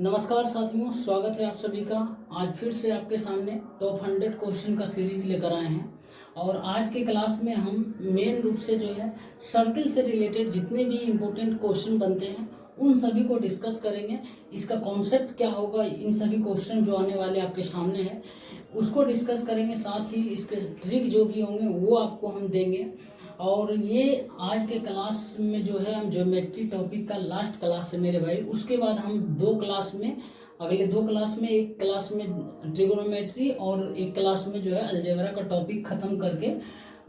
नमस्कार साथियों, स्वागत है आप सभी का। आज फिर से आपके सामने टॉप 100 क्वेश्चन का सीरीज लेकर आए हैं और आज के क्लास में हम मेन रूप से जो है सर्किल से रिलेटेड जितने भी इम्पोर्टेंट क्वेश्चन बनते हैं उन सभी को डिस्कस करेंगे। इसका कॉन्सेप्ट क्या होगा, इन सभी क्वेश्चन जो आने वाले आपके सामने हैं उसको डिस्कस करेंगे। साथ ही इसके ट्रिक जो भी होंगे वो आपको हम देंगे। और ये आज के क्लास में जो है हम ज्योमेट्री टॉपिक का लास्ट क्लास है मेरे भाई। उसके बाद हम अगले दो क्लास में एक क्लास में ट्रिगोनोमेट्री और एक क्लास में जो है अलजेब्रा का टॉपिक खत्म करके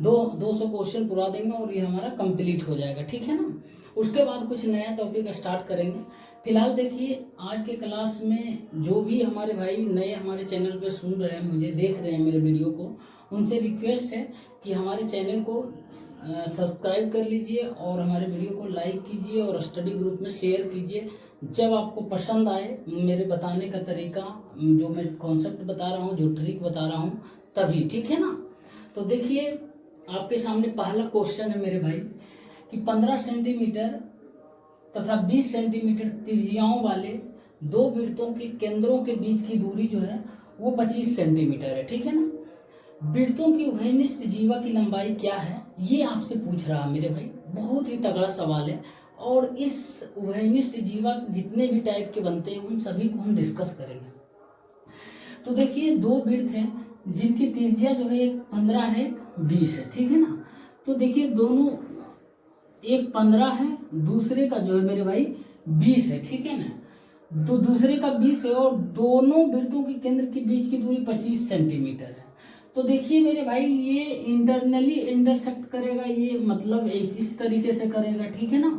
200 क्वेश्चन पूरा देंगे और ये हमारा कंप्लीट हो जाएगा, ठीक है ना। उसके बाद कुछ नया टॉपिक स्टार्ट करेंगे। फिलहाल देखिए, आज के क्लास में जो भी हमारे भाई नए हमारे चैनल पे सुन रहे हैं, मुझे देख रहे हैं मेरे वीडियो को, उनसे रिक्वेस्ट है कि हमारे चैनल को सब्सक्राइब कर लीजिए और हमारे वीडियो को लाइक कीजिए और स्टडी ग्रुप में शेयर कीजिए। जब आपको पसंद आए मेरे बताने का तरीका, जो मैं कॉन्सेप्ट बता रहा हूँ, जो ट्रिक बता रहा हूँ, तभी, ठीक है ना। तो देखिए, आपके सामने पहला क्वेश्चन है मेरे भाई कि 15 सेंटीमीटर तथा 20 सेंटीमीटर त्रिज्याओं वाले दो वृत्तों के केंद्रों के बीच की दूरी जो है वो 25 सेंटीमीटर है, ठीक है ना। वृत्तों की उभयनिष्ठ जीवा की लंबाई क्या है, ये आपसे पूछ रहा है मेरे भाई। बहुत ही तगड़ा सवाल है और इस उभयनिष्ठ जीवा जितने भी टाइप के बनते हैं उन सभी को हम डिस्कस करेंगे। तो देखिए, दो वृत्त हैं जिनकी त्रिज्या जो है एक 15 है, 20 है, ठीक है ना। तो देखिए, दोनों एक 15 है, दूसरे का जो है मेरे भाई 20 है, ठीक है ना। तो दूसरे का 20 है और दोनों वृत्तों के केंद्र के बीच की दूरी 25 सेंटीमीटर है। तो देखिए मेरे भाई, ये इंटरनली इंटरसेक्ट करेगा, ये मतलब इस तरीके से करेगा, ठीक है ना।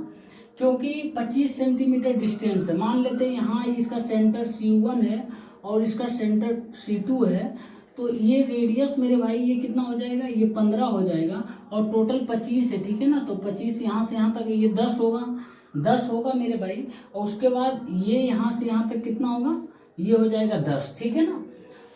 क्योंकि 25 सेंटीमीटर डिस्टेंस है। मान लेते हैं यहाँ इसका सेंटर C1 है और इसका सेंटर C2 है, तो ये रेडियस मेरे भाई ये कितना हो जाएगा, ये 15 हो जाएगा और टोटल 25 है, ठीक है ना। तो 25 यहाँ से यहाँ तक ये 10 होगा मेरे भाई। और उसके बाद ये यहाँ से यहाँ तक कितना होगा, ये हो जाएगा 10, ठीक है ना।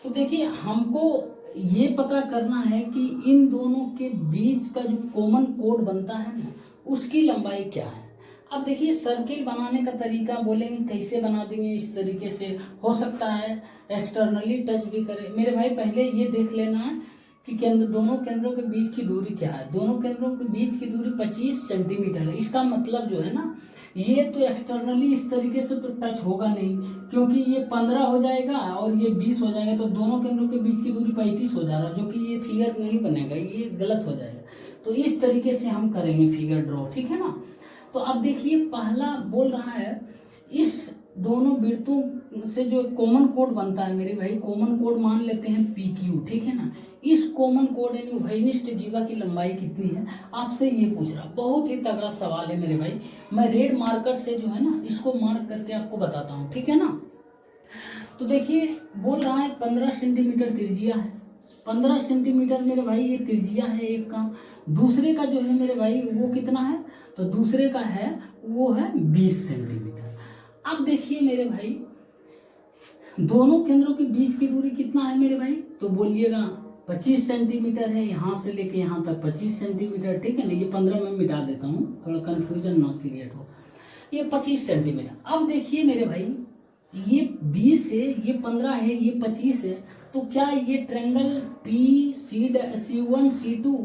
तो देखिए, हमको ये पता करना है कि इन दोनों के बीच का जो कॉमन कोड बनता है ना, उसकी लंबाई क्या है। अब देखिए, सर्किल बनाने का तरीका बोलेंगे कैसे बना देंगे, इस तरीके से हो सकता है एक्सटर्नली टच भी करे मेरे भाई। पहले ये देख लेना है कि दोनों केंद्रों के बीच की दूरी क्या है। दोनों केंद्रों के बीच की दूरी 25 सेंटीमीटर है। इसका मतलब जो है ना, ये तो एक्सटर्नली इस तरीके से तो टच होगा नहीं, क्योंकि ये 15 हो जाएगा और ये 20 हो जाएगा, तो दोनों केंद्रों के बीच की दूरी 35 हो जा रहा है, जो कि ये फिगर नहीं बनेगा, ये गलत हो जाएगा। तो इस तरीके से हम करेंगे फिगर ड्रॉ, ठीक है ना। तो अब देखिए, पहला बोल रहा है इस दोनों वृत्तों से जो कॉमन कोड बनता है मेरे भाई, कॉमन कोड मान लेते हैं PQ, ठीक है ना। इस कॉमन कोड यानी उभयनिष्ठ जीवा की लंबाई कितनी है, आपसे ये पूछ रहा। बहुत ही तगड़ा सवाल है मेरे भाई। मैं रेड मार्कर से जो है ना इसको मार्क करके आपको बताता हूँ, ठीक है ना। तो देखिए, बोल रहा है 15 सेंटीमीटर त्रिज्या है। 15 सेंटीमीटर मेरे भाई ये त्रिज्या है एक का। दूसरे का जो है मेरे भाई वो कितना है, तो दूसरे का है वो है 20 सेंटीमीटर। अब देखिए मेरे भाई, दोनों केंद्रों के बीच की दूरी कितना है मेरे भाई, तो बोलिएगा 25 सेंटीमीटर है। यहाँ से लेके यहाँ तक 25 सेंटीमीटर, ठीक है ना। ये 15 में मिटा देता हूँ, थोड़ा कंफ्यूजन ना क्रिएट हो। ये 25 सेंटीमीटर। अब देखिए मेरे भाई, ये 20 है, ये 15 है, ये 25 है। तो क्या ये ट्रायंगल C1 C2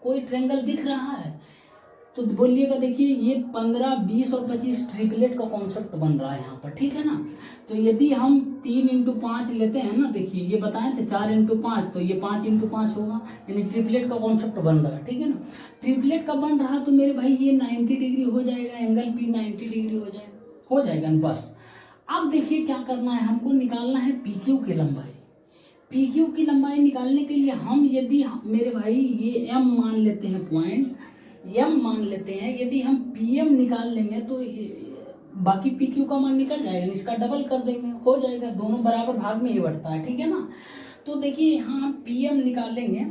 कोई ट्रायंगल दिख रहा है, तो बोलिएगा। देखिए, ये 15, 20 और 25 ट्रिपलेट का कॉन्सेप्ट बन रहा है यहाँ पर, ठीक है ना। तो यदि हम 3 × 5 लेते हैं ना, देखिए ये बताए थे 4 × 5, तो ये 5 × 5 होगा, यानी ट्रिपलेट का कॉन्सेप्ट बन रहा है, ठीक है ना। ट्रिपलेट का बन रहा तो मेरे भाई ये 90 डिग्री हो जाएगा, एंगल P 90 डिग्री हो जाएगा बस। अब देखिए क्या करना है, हमको निकालना है PQ की लंबाई। PQ की लंबाई निकालने के लिए हम यदि मेरे भाई ये M मान लेते हैं, पॉइंट M मान लेते हैं, यदि हम PM निकाल लेंगे तो बाकी PQ का मान निकल जाएगा, इसका डबल कर देंगे, हो जाएगा। दोनों बराबर भाग में ही बढ़ता है, ठीक है ना। तो देखिए, यहाँ हम PM निकालेंगे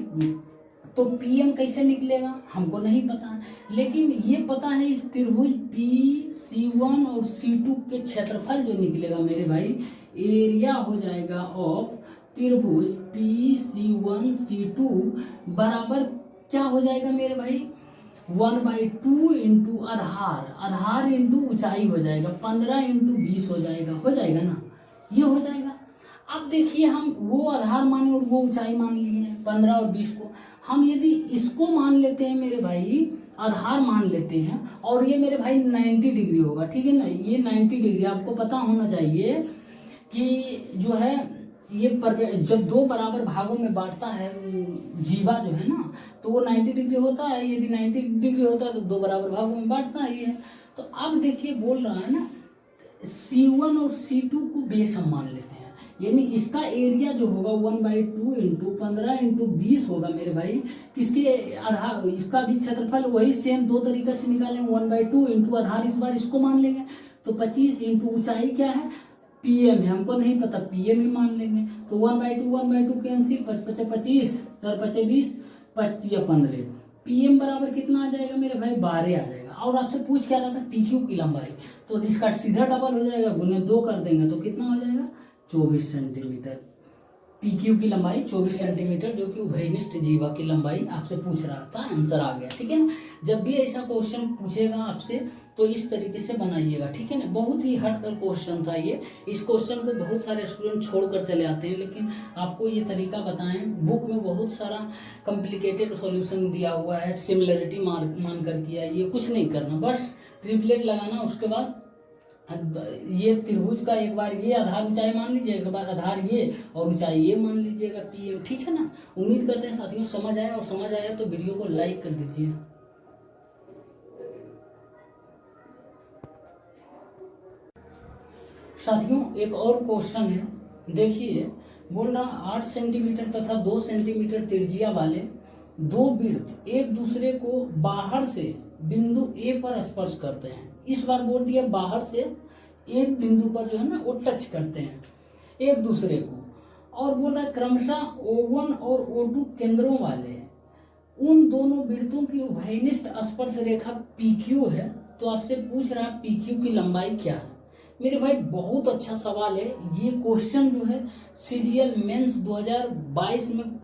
तो PM कैसे निकलेगा हमको नहीं पता, लेकिन ये पता है इस त्रिभुज PC1 और C2 के क्षेत्रफल जो निकलेगा मेरे भाई, एरिया हो जाएगा ऑफ त्रिभुज PC1 C2 बराबर क्या हो जाएगा मेरे भाई, 1/2 इंटू आधार इंटू ऊंचाई हो जाएगा, 15 × 20 हो जाएगा ना। ये हो जाएगा। अब देखिए हम वो आधार माने और वो ऊंचाई मान लिए हैं 15 और 20 को। हम यदि इसको मान लेते हैं मेरे भाई, आधार मान लेते हैं, और ये मेरे भाई 90 डिग्री होगा, ठीक है ना। ये 90 डिग्री आपको पता होना चाहिए कि जो है ये जब दो बराबर भागों में बांटता है जीवा जो है ना, तो वो 90 डिग्री होता है। यदि 90 डिग्री होता है तो दो बराबर भागों में बांटता ही है। तो अब देखिए बोल रहा है ना, C1 और C2 को बेस हम मान लेते हैं, यानी इसका एरिया जो होगा 1/2 इंटू 15 इंटू 20 होगा मेरे भाई। किसके आधार, इसका भी क्षेत्रफल वही सेम दो तरीके से निकालेंगे, 1/2 इंटू आधार इस बार इसको मान लेंगे, तो 25 इंटू ऊंचाई क्या है PM है, हमको नहीं पता, PM ही मान लेंगे। तो 1/2 कैंसिल, 25 25 4 5 20 25 15, PM बराबर कितना आ जाएगा मेरे भाई 12 आ जाएगा। और आपसे पूछ क्या रहा था PQ की लंबाई, तो इसका सीधा डबल हो जाएगा, गुने 2 कर देंगे तो कितना हो जाएगा 24 सेंटीमीटर। PQ की लंबाई 24 सेंटीमीटर, जो कि उभयनिष्ठ जीवा की लंबाई आपसे पूछ रहा था, आंसर आ गया, ठीक है ना। जब भी ऐसा क्वेश्चन पूछेगा आपसे तो इस तरीके से बनाइएगा, ठीक है ना। बहुत ही हट कर क्वेश्चन था ये, इस क्वेश्चन को बहुत सारे स्टूडेंट छोड़कर चले आते हैं, लेकिन आपको ये तरीका बताएं, बुक में बहुत सारा कॉम्प्लिकेटेड सॉल्यूशन दिया हुआ है, सिमिलरिटी मान कर किया, ये कुछ नहीं करना, बस ट्रिपलेट लगाना, उसके बाद ये त्रिभुज का एक बार ये आधार ऊंचाई मान लीजिएगा, एक बार आधार ये और ऊंचाई ये मान लीजिएगा PM, ठीक है ना। उम्मीद करते हैं साथियों समझ आया, और समझ आया तो वीडियो को लाइक कर दीजिए। साथियों एक और क्वेश्चन है, देखिए बोल रहा 8 सेंटीमीटर तथा 2 सेंटीमीटर त्रिज्या वाले दो वृत्त एक दूसरे को बाहर से बिंदु A पर स्पर्श करते हैं। इस बार बोल दिया बाहर से एक बिंदु पर जो है ना वो टच करते हैं एक दूसरे को, और बोल रहा है क्रमशः O1 और O2 केंद्रों वाले उन दोनों वृत्तों की उभयनिष्ठ स्पर्श रेखा PQ है। तो आपसे पूछ रहा है PQ की लंबाई क्या है। मेरे भाई बहुत अच्छा सवाल है, ये क्वेश्चन जो है CGL मेंस 2022 में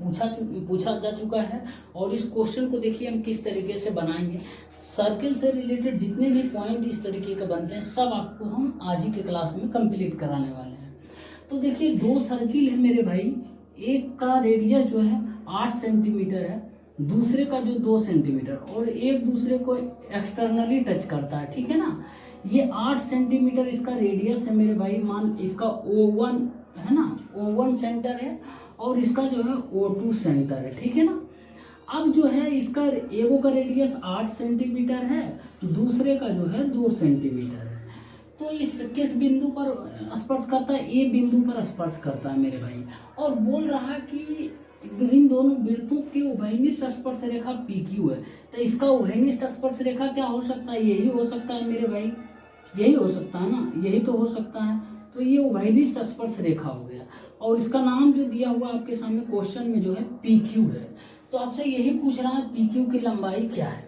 पूछा जा चुका है। और इस क्वेश्चन को देखिए हम किस तरीके से बनाएंगे। सर्किल से रिलेटेड जितने भी पॉइंट इस तरीके के बनते हैं सब आपको हम आज ही के क्लास में कंप्लीट कराने वाले हैं। तो देखिए दो सर्किल है मेरे भाई, एक का रेडियस जो है 8 सेंटीमीटर है, दूसरे का जो 2 सेंटीमीटर, और एक दूसरे को एक्सटर्नली टच करता है, ठीक है ना। ये 8 सेंटीमीटर इसका रेडियस है मेरे भाई, मान इसका O1 है ना, O1 सेंटर है, और इसका जो है O2 सेंटर है, ठीक है ना। अब जो है इसका एगो का रेडियस 8 सेंटीमीटर है, दूसरे का जो है 2 सेंटीमीटर है। तो इस किस बिंदु पर स्पर्श करता है, ए बिंदु पर स्पर्श करता है मेरे भाई। और बोल रहा है कि इन दोनों वृत्तों के उभयनिष्ठ स्पर्श रेखा PQ है। तो इसका उभयनिष्ठ स्पर्श रेखा क्या हो सकता है, यही हो सकता है मेरे भाई, यही हो सकता है ना, यही तो हो सकता है। तो ये उभयनिष्ठ स्पर्श रेखा हो गया, और इसका नाम जो दिया हुआ आपके सामने क्वेश्चन में जो है PQ है। तो आपसे यही पूछ रहा है PQ की लंबाई क्या है।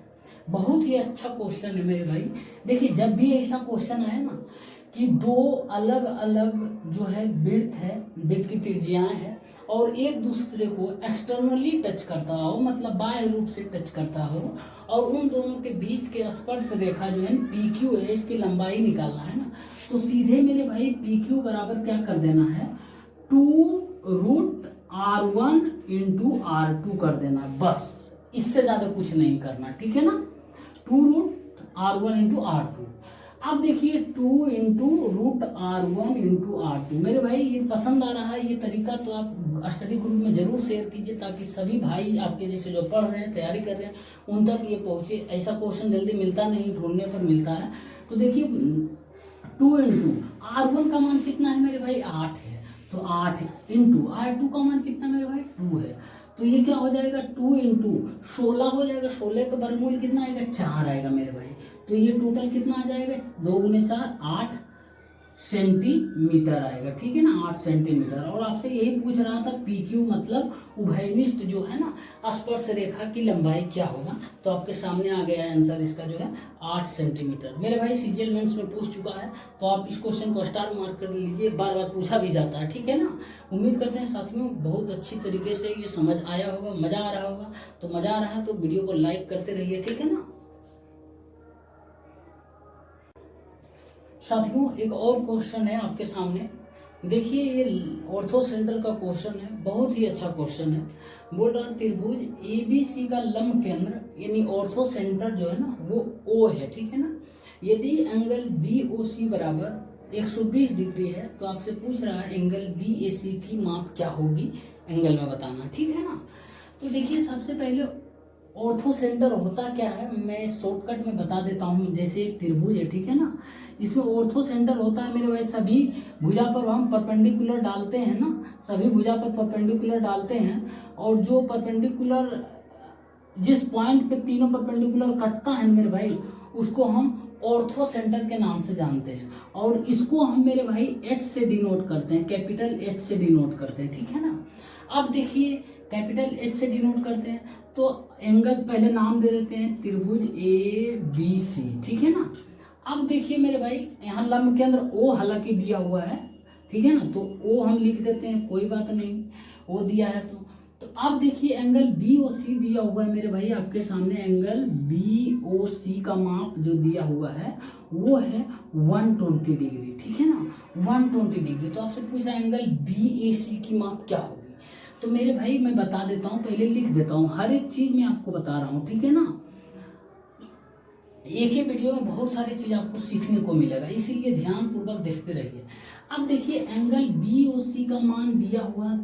बहुत ही अच्छा क्वेश्चन है मेरे भाई। देखिए जब भी ऐसा क्वेश्चन आए ना कि दो अलग अलग जो है वृत्त है, वृत्त की त्रिज्याएं हैं, और एक दूसरे को एक्सटर्नली टच करता हो, मतलब बाह्य रूप से टच करता हो, और उन दोनों के बीच के स्पर्श रेखा जो है PQ है, इसकी लंबाई निकालना है ना, तो सीधे मेरे भाई PQ बराबर क्या कर देना है 2√R1 इंटू R2 कर देना, बस इससे ज्यादा कुछ नहीं करना, ठीक है ना। 2√R1 into R2। अब देखिए 2 इंटू √R1 इंटू R2। मेरे भाई ये पसंद आ रहा है ये तरीका, तो आप स्टडी ग्रुप में जरूर शेयर कीजिए, ताकि सभी भाई आपके जैसे जो पढ़ रहे हैं, तैयारी कर रहे हैं, उन तक ये पहुंचे। ऐसा क्वेश्चन जल्दी मिलता नहीं, ढूंढने पर मिलता है। तो देखिए 2 इंटू R1 का मान कितना है मेरे भाई 8 है, तो 8 इंटू R2 का मान कितना मेरे भाई 2 है, तो ये क्या हो जाएगा 2 इंटू 16 हो जाएगा, 16 का वर्गमूल कितना आएगा 4 आएगा मेरे भाई। तो ये टोटल कितना आ जाएगा 2 गुने 4 8 सेंटीमीटर आएगा, ठीक है ना, 8 सेंटीमीटर। और आपसे यही पूछ रहा था PQ मतलब उभयनिष्ठ जो है ना स्पर्श रेखा की लंबाई क्या होगा। तो आपके सामने आ गया है आंसर इसका जो है 8 सेंटीमीटर। मेरे भाई CGL मेंस में पूछ चुका है, तो आप इस क्वेश्चन को स्टार मार्क कर लीजिए, बार बार पूछा भी जाता है, ठीक है ना। उम्मीद करते हैं साथियों बहुत अच्छी तरीके से ये समझ आया होगा, मजा आ रहा होगा। तो मजा आ रहा है तो वीडियो को लाइक करते रहिए, ठीक है ना। साथियों एक और क्वेश्चन है आपके सामने, देखिए ये ऑर्थो सेंटर का क्वेश्चन है, बहुत ही अच्छा क्वेश्चन है। बोल रहा त्रिभुज एबीसी का लंब केंद्र यानी ऑर्थो सेंटर जो है ना वो ओ है, ठीक है ना। यदि एंगल बीओसी बराबर 120 डिग्री है तो आपसे पूछ रहा है एंगल बीएसी की माप क्या होगी, एंगल में बताना, ठीक है ना। तो देखिए सबसे पहले ऑर्थो सेंटर होता क्या है मैं शॉर्टकट में बता देता हूँ। जैसे एक त्रिभुज है, ठीक है ना, इसमें ऑर्थो सेंटर होता है मेरे भाई सभी भुजा पर हम परपेंडिकुलर डालते हैं ना, सभी भुजा पर परपेंडिकुलर डालते हैं और जो परपेंडिकुलर जिस पॉइंट पे तीनों परपेंडिकुलर कटता है मेरे भाई उसको हम ऑर्थो सेंटर के नाम से जानते हैं और इसको हम मेरे भाई एच से डिनोट करते हैं, कैपिटल एच से डिनोट करते हैं, ठीक है ना। अब देखिए कैपिटल एच से डिनोट करते हैं तो एंगल पहले नाम दे देते हैं त्रिभुज ए बी सी, ठीक है ना। अब देखिए मेरे भाई यहाँ लंब के अंदर ओ हालांकि दिया हुआ है, ठीक है ना, तो ओ हम लिख देते हैं, कोई बात नहीं, ओ दिया है तो अब देखिए एंगल बी ओ सी दिया हुआ है मेरे भाई आपके सामने। एंगल बी ओ सी का माप जो दिया हुआ है वो है 120 डिग्री, ठीक है ना, 120 डिग्री। तो आपसे पूछ रहा है एंगल बी ए सी की माप क्या होगी। तो मेरे भाई मैं बता देता हूँ, पहले लिख देता हूँ, हर एक चीज मैं आपको बता रहा हूँ, ठीक है ना। एक ही वीडियो में बहुत सारी चीज आपको सीखने को मिलेगा, इसीलिए ध्यान पूर्वक देखते रहिए। अब देखिए एंगल बी ओ सी का मान दिया हुआ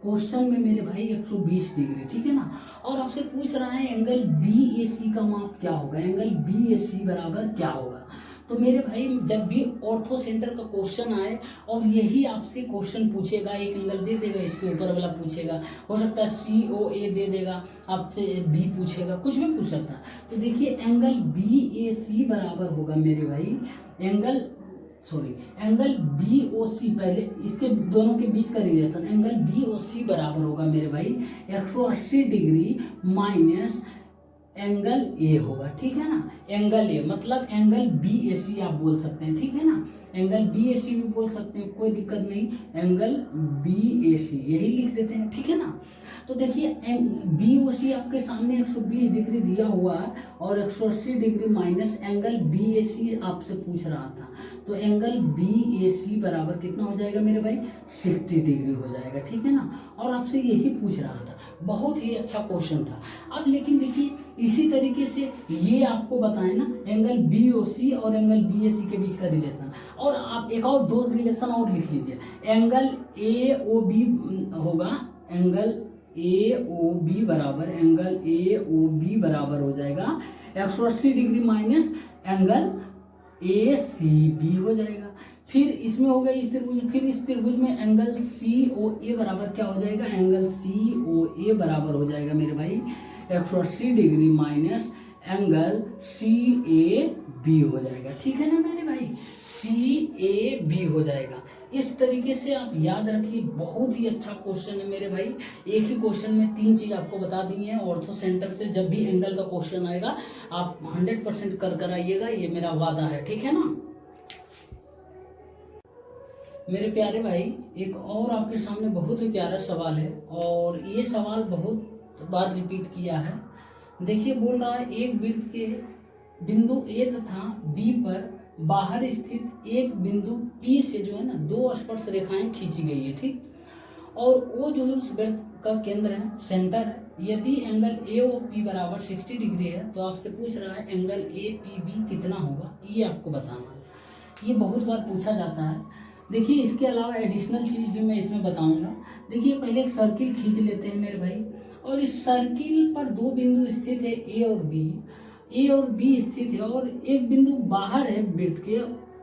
क्वेश्चन में मेरे भाई 120 डिग्री, ठीक है ना। और आपसे पूछ रहा है एंगल बी ए सी का माप क्या होगा, एंगल बी ए सी बराबर क्या होगा। तो मेरे भाई जब भी ऑर्थो सेंटर का क्वेश्चन आए और यही आपसे क्वेश्चन पूछेगा, एक एंगल दे देगा, इसके ऊपर वाला पूछेगा, हो सकता है सी ओ ए दे देगा, आपसे बी पूछेगा, कुछ भी पूछ सकता है। तो देखिए एंगल बी ए सी बराबर होगा मेरे भाई एंगल बी ओ सी, पहले इसके दोनों के बीच का रिलेशन, एंगल बी ओ सी बराबर होगा मेरे भाई 180 डिग्री माइनस एंगल ए होगा, ठीक है ना। एंगल ए मतलब एंगल बी ए सी आप बोल सकते हैं, ठीक है ना, एंगल बी ए सी भी बोल सकते हैं, कोई दिक्कत नहीं, एंगल बी ए सी यही लिख देते हैं, ठीक है ना। तो देखिए बी ओ सी आपके सामने 120 डिग्री दिया हुआ है और 180 डिग्री माइनस एंगल बी ए सी आपसे पूछ रहा था। तो एंगल बी ए सी बराबर कितना हो जाएगा मेरे भाई 60 डिग्री हो जाएगा, ठीक है ना। और आपसे यही पूछ रहा था, बहुत ही अच्छा क्वेश्चन था। अब लेकिन देखिए इसी तरीके से ये आपको बताए ना एंगल बी ओ सी और एंगल बी ए सी के बीच का रिलेशन, और आप एक और दो रिलेशन और लिख लीजिए, एंगल ए ओ बी होगा, एंगल ए ओ बी बराबर हो जाएगा 180 degree minus angle A C B हो जाएगा। फिर इसमें हो गया इस त्रिभुज में, फिर इस त्रिभुज में एंगल सी ओ ए बराबर क्या हो जाएगा, एंगल सी ओ ए बराबर हो जाएगा मेरे भाई 180 degree minus angle C A B हो जाएगा, ठीक है ना मेरे भाई, सी ए बी हो जाएगा। इस तरीके से आप याद रखिए, बहुत ही अच्छा क्वेश्चन है मेरे भाई। एक ही क्वेश्चन में तीन चीज आपको बता दी है ऑर्थो सेंटर से। जब भी एंगल का क्वेश्चन आएगा आप 100% कर आइएगा, ये मेरा वादा है, ठीक है ना मेरे प्यारे भाई। एक और आपके सामने बहुत ही प्यारा सवाल है और ये सवाल बहुत बार रिपीट किया है। देखिए बोल रहा है एक वृत्त के बिंदु ए तथा बी पर बाहर स्थित एक बिंदु पी से जो है ना दो स्पर्श रेखाएं खींची गई है, ठीक, और वो जो है उस वृत्त का केंद्र है, सेंटर है। यदि एंगल ए ओ पी बराबर 60 डिग्री है तो आपसे पूछ रहा है एंगल ए पी बी कितना होगा, ये आपको बताना है। ये बहुत बार पूछा जाता है। देखिए इसके अलावा एडिशनल चीज भी मैं इसमें बताऊंगा। देखिए पहले एक सर्किल खींच लेते हैं मेरे भाई, और इस सर्किल पर दो बिंदु स्थित है ए और बी स्थित है, और एक बिंदु बाहर है वृत्त के,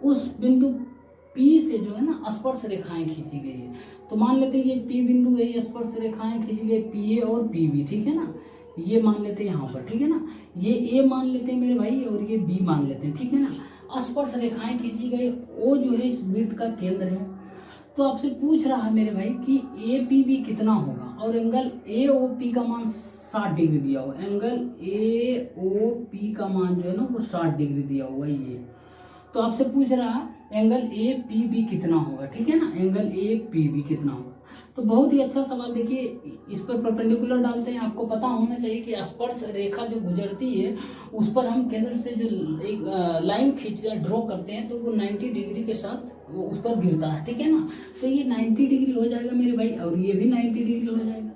उस बिंदु पी से जो है ना स्पर्श रेखाएं खींची गई है। तो मान लेते हैं ये पी बिंदु है, ये स्पर्श रेखाएं खींची गई पी ए और पी बी, ठीक है ना, ये मान लेते हैं यहाँ पर, ठीक है ना, ये ए मान लेते हैं मेरे भाई और ये बी मान लेते हैं, ठीक है ना। स्पर्श रेखाएं खींची गई, ओ जो है इस वृत्त का केंद्र है। तो आपसे पूछ रहा है मेरे भाई कि ए पी बी कितना होगा, और एंगल ए ओ पी का मान 60 डिग्री दिया हुआ, एंगल ए ओ पी का मान जो है ना वो 60 डिग्री दिया हुआ है ये। तो आपसे पूछ रहा है एंगल ए पी बी कितना होगा, ठीक है ना, एंगल ए पी बी कितना होगा। तो बहुत ही अच्छा सवाल। देखिए इस पर परपेंडिकुलर डालते हैं, आपको पता होना चाहिए कि स्पर्श रेखा जो गुजरती है उस पर हम केंद्र से जो एक लाइन खींचते हैं, ड्रॉ करते हैं, तो वो 90 डिग्री के साथ वो उस पर गिरता है, ठीक है ना। तो ये 90 डिग्री हो जाएगा मेरे भाई, और ये भी 90 डिग्री हो जाएगा।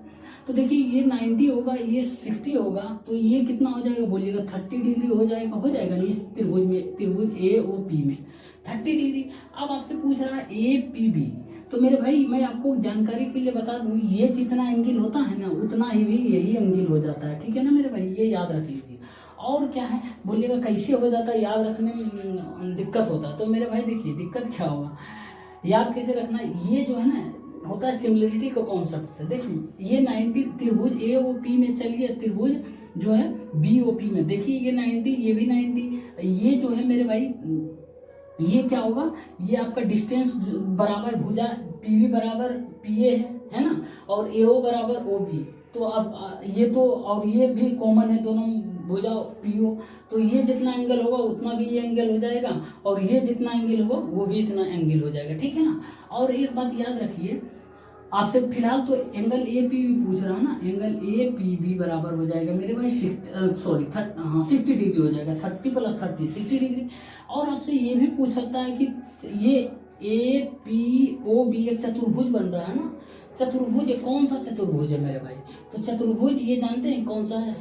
तो देखिए ये 90 होगा, ये 60 होगा, तो ये कितना हो जाएगा बोलिएगा, 30 डिग्री हो जाएगा नहीं इस त्रिभुज में, त्रिभुज AOP में 30 डिग्री। अब आपसे पूछ रहा है APB, तो मेरे भाई मैं आपको जानकारी के लिए बता दूं, ये जितना एंगल होता है ना उतना ही भी यही एंगल हो जाता है, ठीक है ना मेरे भाई, ये याद रख लीजिए। और क्या है बोलिएगा, कैसे हो जाता है, याद रखने में दिक्कत होता है। तो मेरे भाई देखिए दिक्कत क्या होगा, याद कैसे रखना, ये जो है ना होता है सिमिलरिटी का कॉन्सेप्ट से। देखिए ये 90 त्रिभुज AOP में, चलिए त्रिभुज जो है BOP में, देखिए ये 90, ये भी 90, ये जो है मेरे भाई ये क्या होगा, ये आपका डिस्टेंस बराबर भुजा PB बराबर PA है ना, और AO बराबर OB। तो अब ये तो और ये भी कॉमन है दोनों भुजा PO, तो ये जितना एंगल होगा उतना भी ये एंगल हो जाएगा, और ये जितना एंगल होगा वो भी इतना एंगल हो जाएगा, ठीक है ना। और एक बात याद रखिए, आपसे फिलहाल तो एंगल APB पूछ रहा है ना, एंगल APB बराबर हो जाएगा मेरे भाई 60 डिग्री हो जाएगा, 30 + 30 60 डिग्री। और आपसे ये भी पूछ सकता है कि ये APOB एक चतुर्भुज बन रहा है ना, चतुर्भुज कौन सा चतुर्भुज है मेरे भाई, तो चतुर्भुज ये जानते हैं कौन सा है,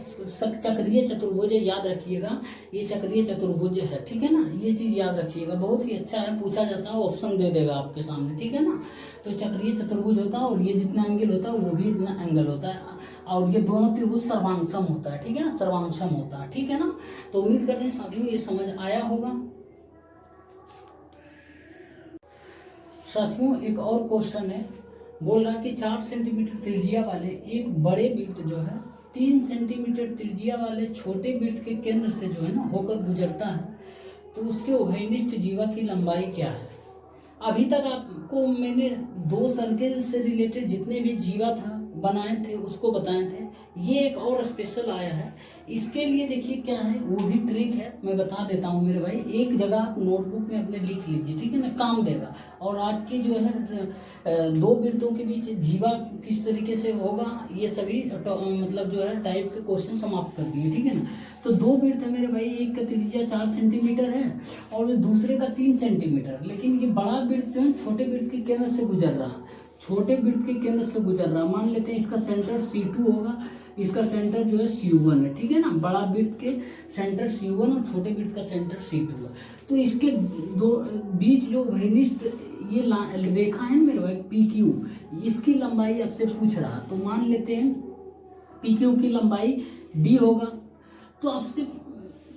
चक्रीय चतुर्भुज है, याद रखिएगा ये चक्रीय चतुर्भुज है, ठीक है ना, ये चीज याद रखिएगा, बहुत ही अच्छा है, पूछा जाता है, ऑप्शन दे देगा आपके सामने, ठीक है ना। तो चक्रीय चतुर्भुज होता है, और ये जितना एंगल होता है वो भी इतना एंगल होता है, और ये दोनों त्रिभुज सर्वांगसम होता है, ठीक है ना, सर्वांगसम होता है, ठीक है ना। तो उम्मीद करते हैं साथियों ये समझ आया होगा। साथियों एक और क्वेश्चन है, बोल रहा है कि 4 सेंटीमीटर त्रिज्या वाले एक बड़े वृत्त जो है 3 सेंटीमीटर त्रिज्या वाले छोटे वृत्त के केंद्र से जो है ना होकर गुजरता है, तो उसके उभयनिष्ठ जीवा की लंबाई क्या है। अभी तक आपको मैंने 2 सर्किल से रिलेटेड जितने भी जीवा था बनाए थे उसको बताए थे, ये एक और स्पेशल आया है। इसके लिए देखिए क्या है, वो भी ट्रिक है, मैं बता देता हूँ मेरे भाई, एक जगह आप नोटबुक में अपने लिख लीजिए, ठीक है ना, काम देगा। और आज की जो है 2 वृत्तों के बीच जीवा किस तरीके से होगा, ये सभी मतलब जो है टाइप के क्वेश्चन समाप्त कर दिए, ठीक है ना। तो 2 वृत्त है मेरे भाई, एक का त्रिज्या 4 सेंटीमीटर है और दूसरे का 3 सेंटीमीटर, लेकिन ये बड़ा वृत्त जो है छोटे वृत्त के केंद्र से गुजर रहा है, छोटे वृत्त के केंद्र से गुजर रहा है। मान लेते हैं इसका सेंटर C2 होगा, इसका सेंटर जो है C1 है, ठीक है ना, बड़ा वृत्त के सेंटर C1 और छोटे वृत्त का सेंटर C2 है। तो इसके दो बीच जो उभयनिष्ठ ये रेखा है मेरे भाई PQ, इसकी लंबाई आपसे पूछ रहा, तो मान लेते हैं PQ की लंबाई D होगा। तो आपसे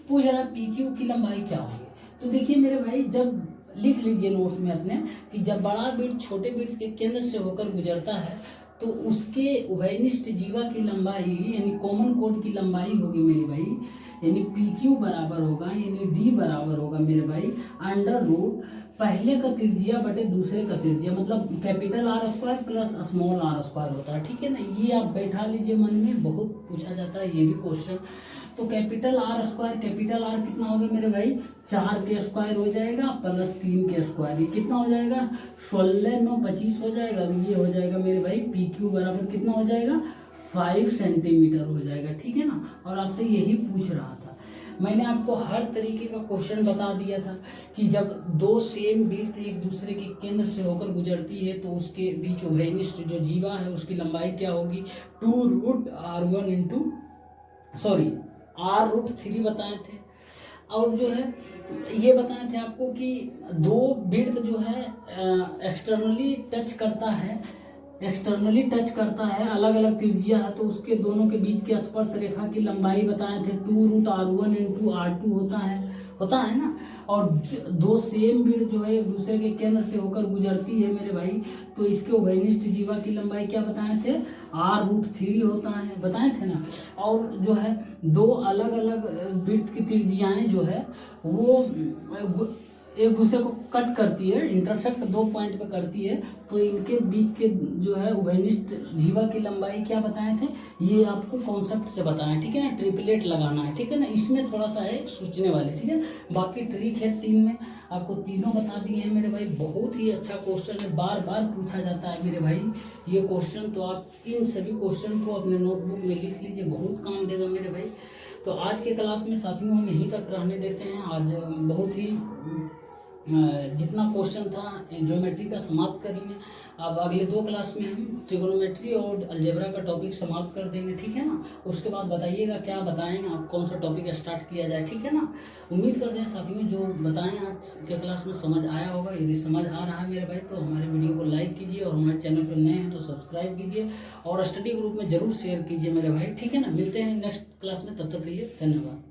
पूछ रहा है PQ की लंबाई क्या होगी, तो देखिए मेरे भाई जब लिख लीजिए नोट्स में अपने कि जब बड़ा वृत्त छोटे वृत्त के केंद्र से होकर गुजरता है तो उसके उभयनिष्ठ जीवा की लंबाई यानी कॉमन कोड की लंबाई होगी मेरे भाई, यानी PQ बराबर होगा, यानी D बराबर होगा मेरे भाई √ पहले का त्रिज्या बटे दूसरे का त्रिज्या, मतलब capital R² plus small r² होता है, ठीक है ना। ये आप बैठा लीजिए मन में, बहुत पूछा जाता है ये भी क्वेश्चन। तो कैपिटल R², कैपिटल R कितना हो गया मेरे भाई 4 के स्क्वायर हो जाएगा प्लस 3 के स्क्वायर, ये कितना हो जाएगा 16 9 25 हो जाएगा। ये हो जाएगा मेरे भाई PQ बराबर कितना हो जाएगा 5 सेंटीमीटर हो जाएगा, ठीक है ना। और आपसे यही पूछ रहा था, मैंने आपको हर तरीके का क्वेश्चन बता दिया था कि जब 2 सेम वृत्त एक दूसरे के केंद्र से होकर गुजरती है तो उसके बीच उभयनिष्ठ जो जीवा है उसकी लंबाई क्या होगी, 2√R3 बताए थे। और जो है ये बताए थे आपको कि 2 वृत्त जो है एक्सटर्नली टच करता है, अलग अलग त्रिज्या है, तो उसके दोनों के बीच के स्पर्श रेखा की लंबाई बताए थे 2√R1 × R2 होता है ना। और 2 सेम वृत्त जो है एक दूसरे के केंद्र से होकर गुजरती है मेरे भाई, तो इसके उभयनिष्ठ जीवा की लंबाई क्या बताए थे R√3 होता है, बताए थे ना। और जो है 2 अलग अलग वृत्त की त्रिज्याएं जो है वो एक दूसरे को कट करती है, इंटरसेक्ट 2 पॉइंट पे करती है, तो इनके बीच के जो है उभयनिष्ठ जीवा की लंबाई क्या बताए थे, ये आपको कॉन्सेप्ट से बताएं, ठीक है ना। ट्रिपलेट लगाना है, ठीक है ना, इसमें थोड़ा सा है सोचने वाले, ठीक है। बाकी ट्रिक है 3 में, आपको तीनों बता दिए हैं मेरे भाई। बहुत ही अच्छा क्वेश्चन है, बार बार पूछा जाता है मेरे भाई ये क्वेश्चन। तो आप इन सभी क्वेश्चन को अपने नोटबुक में लिख लीजिए, बहुत काम देगा मेरे भाई। तो आज के क्लास में साथियों हम यहीं तक रहने देते हैं। आज बहुत ही जितना क्वेश्चन था ज्योमेट्री का समाप्त कर लिए। अब अगले 2 क्लास में हम ट्रिगोनोमेट्री और अलजेब्रा का टॉपिक समाप्त कर देंगे, ठीक है ना। उसके बाद बताइएगा क्या बताएं आप, कौन सा टॉपिक स्टार्ट किया जाए, ठीक है ना। उम्मीद करते हैं साथियों जो बताएं आज के क्लास में समझ आया होगा। यदि समझ आ रहा है मेरे भाई तो हमारे वीडियो को लाइक कीजिए, और हमारे चैनल पर नए हैं तो सब्सक्राइब कीजिए, और स्टडी ग्रुप में जरूर शेयर कीजिए मेरे भाई, ठीक है ना। मिलते हैं नेक्स्ट क्लास में, तब तक के लिए धन्यवाद।